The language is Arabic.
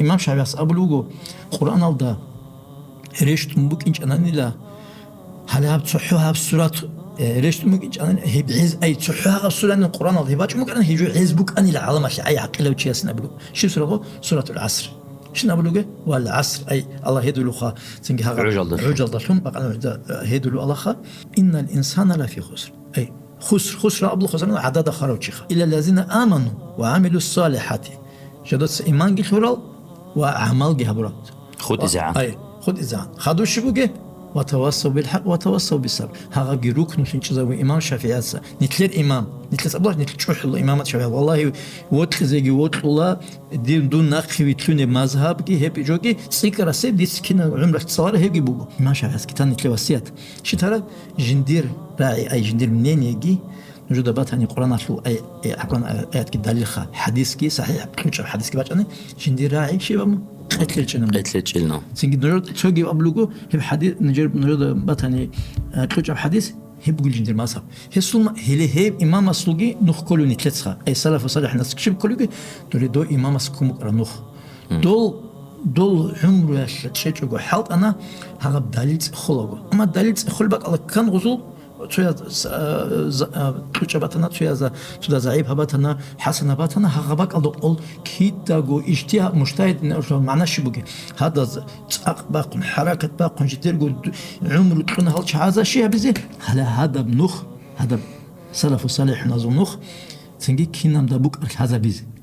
إمام شافعي أبلغو قرآن الله ريشتم بوك إنش أنا نلا هلا بتصحوها بسورة ريشتم بوك إنش أنا هي بعز أي تصحوها بسورة القرآن الله هباش ممكن أنا هيجو عز بوك أني العالم مش أي عقل وشيء سنبلو شو سورة سورة العصر شنو أبلغه والعصر أي الله يدلو خا تنجها عجل دشهم بقى يدلو الله خا إن الإنسان لا في خسر أي خسر أبلغ خسر عدد خروجها إلا الذين آمنوا وعملوا الصالحات جدت إيمان جهرال وعمل جهبرات خد إذاعة أي خد إذاعة خدوا شبوجه وتواصوا بالحق وتواصوا بالصبر هذا جروك نشين شذا إمام شافعي نتلر إمام نتلر أبلغ نتلر شوح الله إمام شافعي والله وقت زي وقت الله دون نقي تلون مذهب كي هي بيجوكي سكر سب دي سكين عمرك صار هي بيجو إمام شافعي كتان نتلر وصيات شو ترى جندير راعي أي جندير منين يجي نجد بات هني قرآن أصله أي قرآن آيات كدليل خا حديث كي صحيح كل حديث كي بتشأني جندير راعي شيء بام قتل قتلنا سنجي نجد تشوجي أبلغو هب حديث نجد بات هني كل حديث هي بقول جندير ما صار هي سلم هي إمام أصلي نخ كله نتلصها أي سلف وصالح الناس كشب كله دو إمام أصلكم نخ دول عمره شيء جو حالت أنا هذا دليل خلقه أما دليل خلبك الله كان غزول توی تجربتنا توی از ضعیف هبتنا حسن هبتنا هغبك الله كيدا جو اجتهاد مجتهد معناش بوجي هذا باقون حركة باقون جدير جو عمره تكون هالش هذا شيء بزي هذا بنخ هذا سلف صالح نظم نخ تنجي كينام دبوك هذا بزي